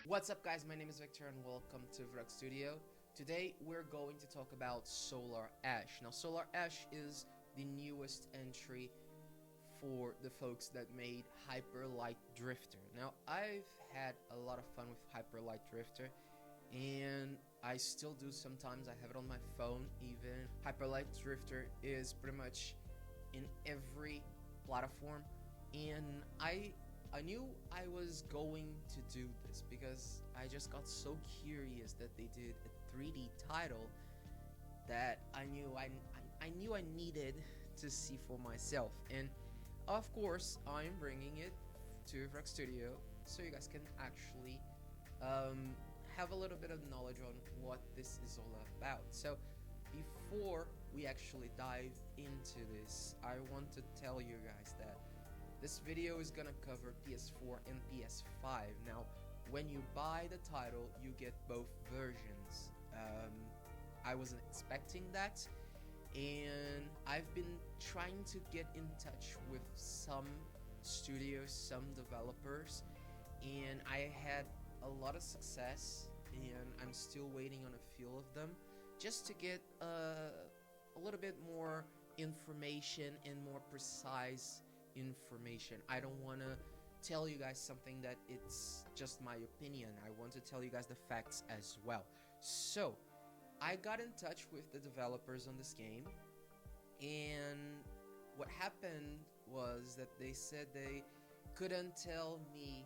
What's up guys, my name is Victor and welcome to Vracc Studio. Today we're going to talk about Solar Ash. Now Solar Ash is the newest entry for the folks that made Hyper Light Drifter. Now I've had a lot of fun with Hyper Light Drifter and I still do sometimes. I have it on my phone even. Hyper Light Drifter is pretty much in every platform, and I knew I was going to do this because I just got so curious that they did a 3D title that I knew I needed to see for myself. And of course I'm bringing it to Vracc Studio so you guys can actually have a little bit of knowledge on what this is all about. So before we actually dive into this, I want to tell you guys that this video is gonna cover PS4 and PS5. Now, when you buy the title, you get both versions. I wasn't expecting that, and I've been trying to get in touch with some studios, some developers, and I had a lot of success, and I'm still waiting on a few of them just to get a little bit more information and more precise information. I don't want to tell you guys something that it's just my opinion. I want to tell you guys the facts as well. So I got in touch with the developers on this game, and what happened was that they said they couldn't tell me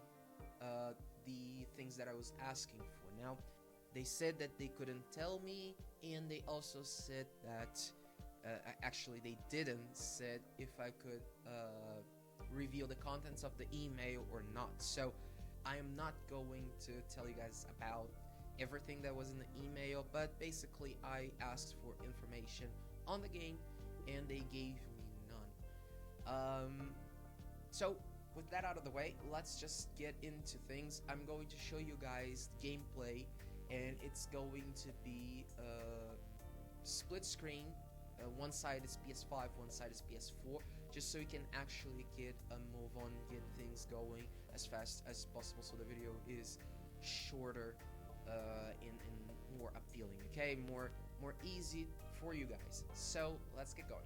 the things that I was asking for. Now they said that they couldn't tell me, and they also said that actually they didn't said if I could reveal the contents of the email or not. So I am not going to tell you guys about everything that was in the email, but basically I asked for information on the game and they gave me none. So with that out of the way, let's just get into things. I'm going to show you guys gameplay, and it's going to be split screen. One side is PS5, one side is PS4, just so you can actually get a move on, get things going as fast as possible, so the video is shorter and more appealing, okay? More easy for you guys. So let's get going.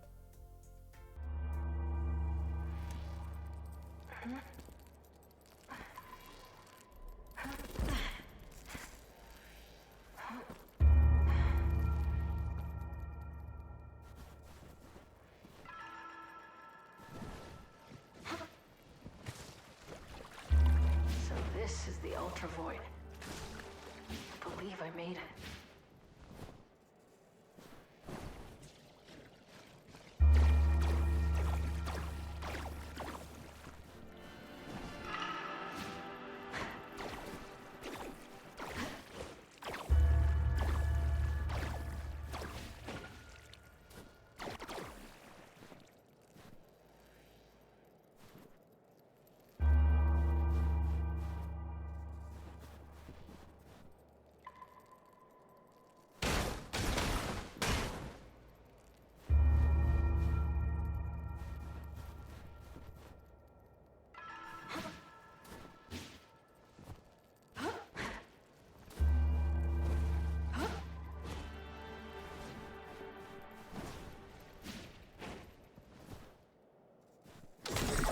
This is the Ultra Void. I believe I made it.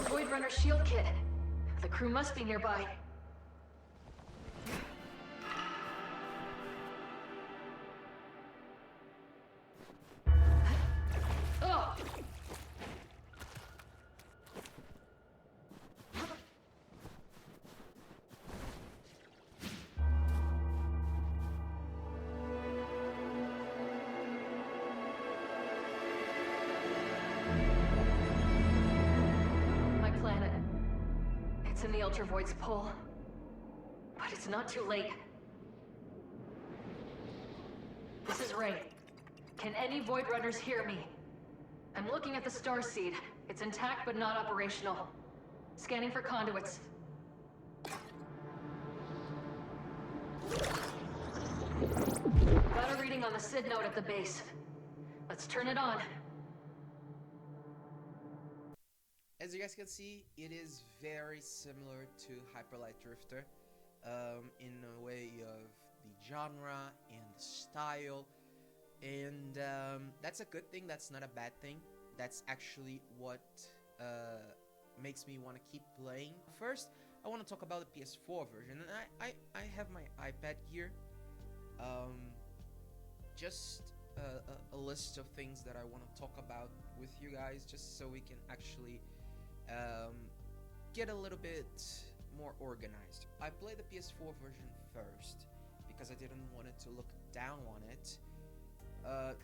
Void Runner shield kit. The crew must be nearby. Oh! It's in the Ultra Void's pull, but it's not too late. This is Ray. Can any Void Runners hear me? I'm looking at the Starseed. It's intact but not operational. Scanning for conduits. Got a reading on the SID node at the base. Let's turn it on. As you guys can see, it is very similar to Hyper Light Drifter. in a way of the genre and the style, and that's a good thing. That's not a bad thing. That's actually what makes me want to keep playing. First, I want to talk about the PS4 version, and I have my iPad here. Um, just a list of things that I want to talk about with you guys, just so we can actually um, get a little bit more organized. I played the PS4 version first because I didn't want it to look down on it,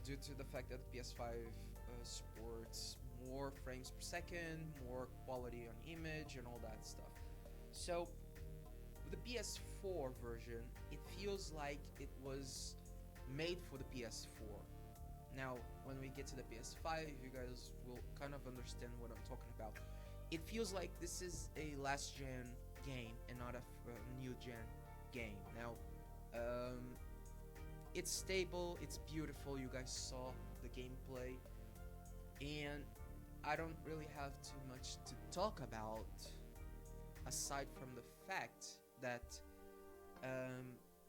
due to the fact that the PS5 supports more frames per second, more quality on image, and all that stuff. So, with the PS4 version, it feels like it was made for the PS4. Now, when we get to the PS5, you guys will kind of understand what I'm talking about. It feels like this is a last gen game and not a new gen game. Now, it's stable, it's beautiful. You guys saw the gameplay, and I don't really have too much to talk about aside from the fact that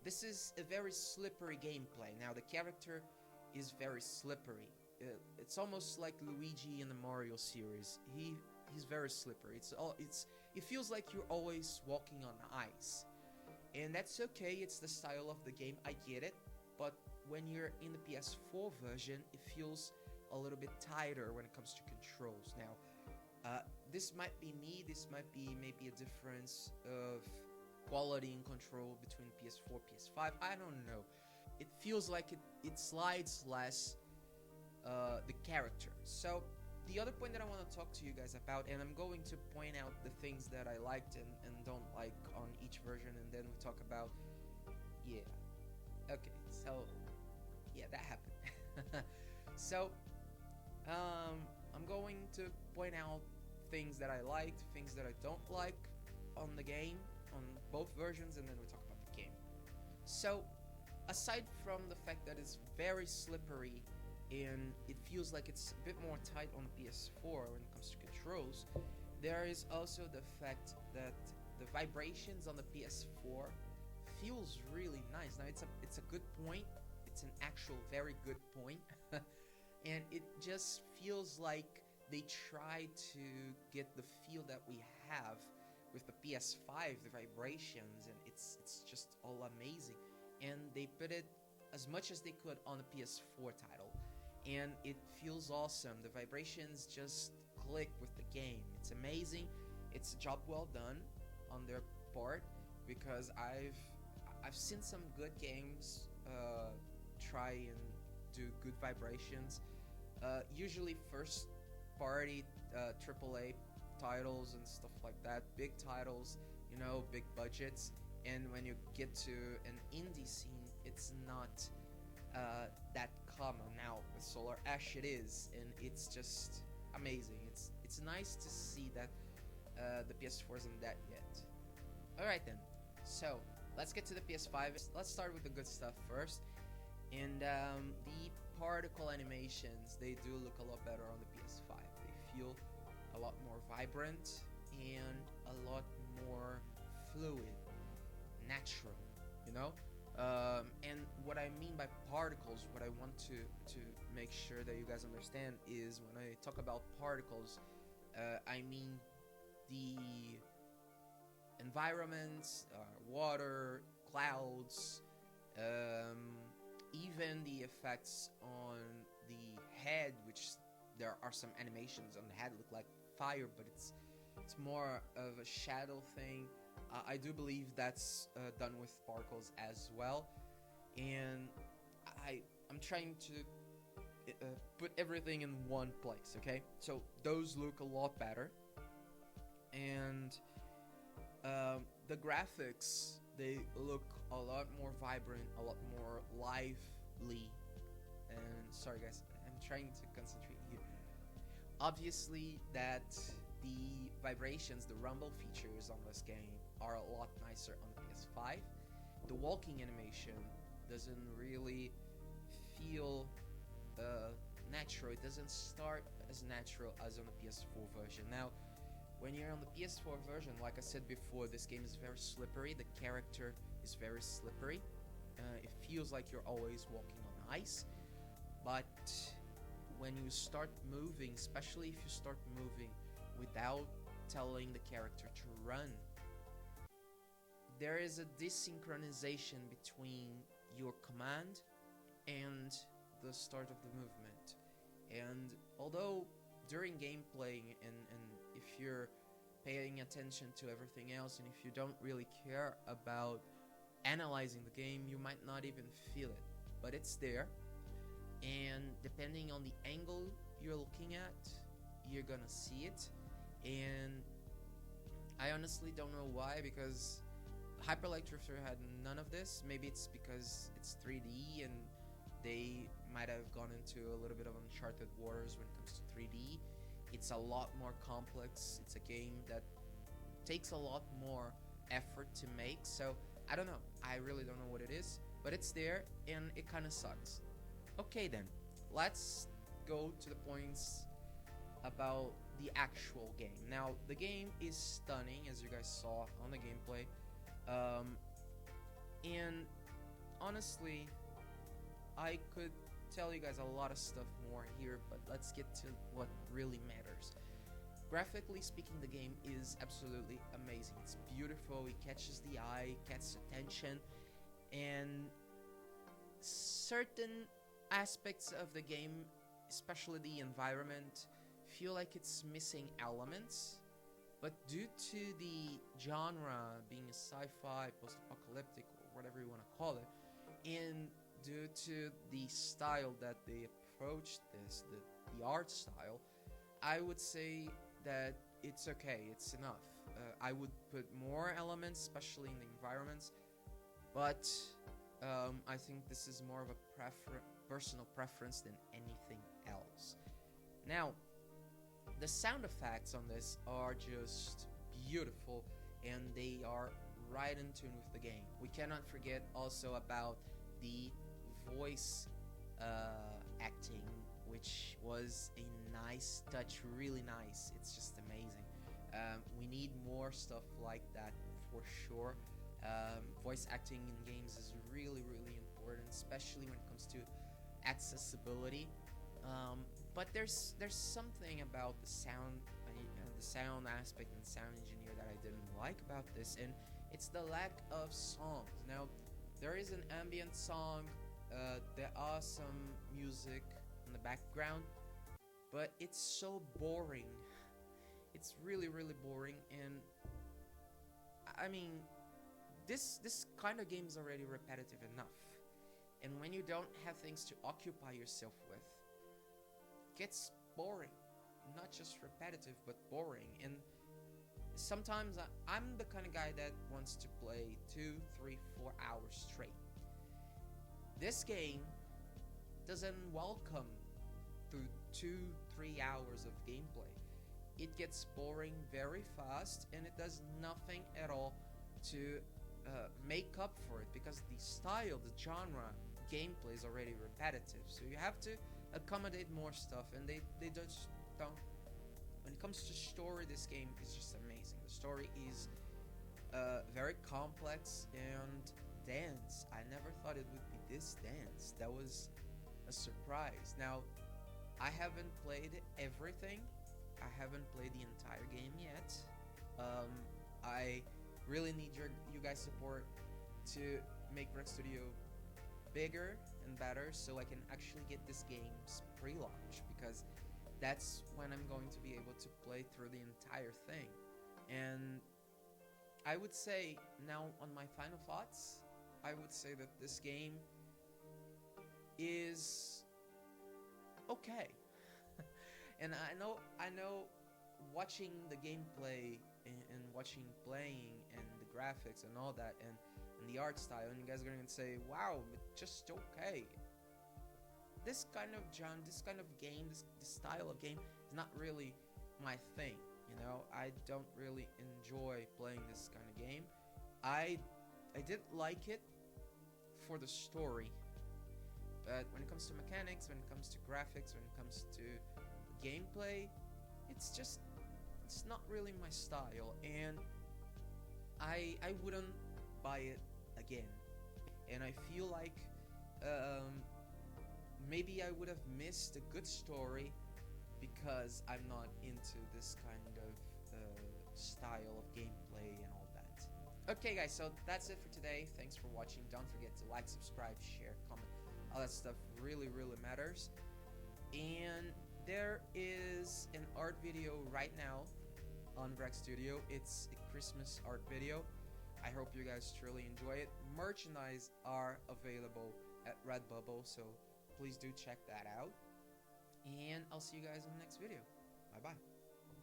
this is a very slippery gameplay. Now, the character is very slippery. It's almost like Luigi in the Mario series. He's very slippery. It feels like you're always walking on ice, and that's okay. It's the style of the game. I get it, but when you're in the PS4 version, it feels a little bit tighter when it comes to controls. Now, this might be me. This might be maybe a difference of quality and control between PS4, PS5. I don't know. It feels like it slides less the character. So the other point that I want to talk to you guys about, and I'm going to point out the things that I liked and don't like on each version, and then we talk about, yeah. Okay, so yeah, that happened. So I'm going to point out things that I liked, things that I don't like on the game, on both versions, and then we talk about the game. So, aside from the fact that it's very slippery and it feels like it's a bit more tight on the PS4 when it comes to controls, there is also the fact that the vibrations on the PS4 feels really nice. Now, it's a good point. It's an actual very good point. And it just feels like they try to get the feel that we have with the PS5, the vibrations, and it's just all amazing. And they put it as much as they could on the PS4 title, and it feels awesome. The vibrations just click with the game. It's amazing. It's a job well done on their part, because I've seen some good games try and do good vibrations. Usually first party AAA titles and stuff like that, big titles, big budgets. And when you get to an indie scene, it's not that common. Now with Solar Ash it is, and it's just amazing. It's nice to see that the PS4 isn't that yet. Alright then, so let's get to the PS5. Let's start with the good stuff first. And the particle animations, they do look a lot better on the PS5. They feel a lot more vibrant and a lot more fluid, natural, and what I mean by particles, what I want to make sure that you guys understand is, when I talk about particles, I mean the environments, water, clouds, even the effects on the head, which there are some animations on the head look like fire, but it's more of a shadow thing. I do believe that's done with particles as well, and I'm trying to put everything in one place. Okay, so those look a lot better, and the graphics, they look a lot more vibrant, a lot more lively. And sorry guys, I'm trying to concentrate here. Obviously that the vibrations, the rumble features on this game are a lot nicer on the PS5. The walking animation doesn't really feel natural. It doesn't start as natural as on the PS4 version. Now, When you're on the PS4 version, like I said before, this game is very slippery. The character is very slippery. It feels like you're always walking on ice. But when you start moving, especially if you start moving without telling the character to run, there is a desynchronization between your command and the start of the movement. And although during gameplay and if you're paying attention to everything else and if you don't really care about analyzing the game, you might not even feel it, but it's there. And depending on the angle you're looking at, you're gonna see it. And I honestly don't know why, because Hyper Light Drifter had none of this. Maybe it's because it's 3D and they might have gone into a little bit of uncharted waters when it comes to 3D. It's a lot more complex. It's a game that takes a lot more effort to make. So I don't know. I really don't know what it is, but it's there and it kind of sucks. Okay then, let's go to the points about the actual game. Now, the game is stunning, as you guys saw on the gameplay. And honestly, I could tell you guys a lot of stuff more here, but let's get to what really matters. Graphically speaking, the game is absolutely amazing. It's beautiful, it catches the eye, it catches attention, and certain aspects of the game, especially the environment, feel like it's missing elements. But due to the genre being a sci-fi, post-apocalyptic, or whatever you want to call it, and due to the style that they approach this, the art style, I would say that it's okay, it's enough. I would put more elements, especially in the environments, but I think this is more of a personal preference than anything else. Now, the sound effects on this are just beautiful, and they are right in tune with the game. We cannot forget also about the voice acting, which was a nice touch, really nice. It's just amazing. We need more stuff like that for sure. Voice acting in games is really, really important, especially when it comes to accessibility. But there's something about the sound aspect and sound engineer that I didn't like about this, and it's the lack of songs. Now, there is an ambient song, there are some music in the background, but it's so boring. It's really, really boring, and I mean, this kind of game is already repetitive enough. And when you don't have things to occupy yourself with, it gets boring. Not just repetitive, but boring. And sometimes I'm the kind of guy that wants to play 2, 3, 4 hours straight. This game doesn't welcome through 2, 3 hours of gameplay. It gets boring very fast, and it does nothing at all to make up for it, because the style, the genre, gameplay is already repetitive. So you have to accommodate more stuff, and they just don't. When it comes to story, this game is just amazing. The story is very complex and dense. I never thought it would be this dense. That was a surprise. Now, I haven't played everything. I haven't played the entire game yet. I really need you guys' support to make Vracc Studio bigger and better, so I can actually get this game's pre-launch, because that's when I'm going to be able to play through the entire thing. And I would say, now on my final thoughts, I would say that this game is okay. And I know watching the gameplay and watching playing and the graphics and all that and the art style, and you guys are going to say, wow, but just okay. This kind of genre, this kind of game, this style of game is not really my thing, you know? I don't really enjoy playing this kind of game. I did like it for the story, but when it comes to mechanics, when it comes to graphics, when it comes to gameplay, it's not really my style, and I wouldn't buy it again. And I feel like maybe I would have missed a good story because I'm not into this kind of style of gameplay and all that. Okay guys, so that's it for today. Thanks for watching. Don't forget to like, subscribe, share, comment. All that stuff really matters. And there is an art video right now on Vracc Studio. It's a Christmas art video. I hope you guys truly enjoy it. Merchandise are available at Redbubble, so please do check that out. And I'll see you guys in the next video. Bye bye.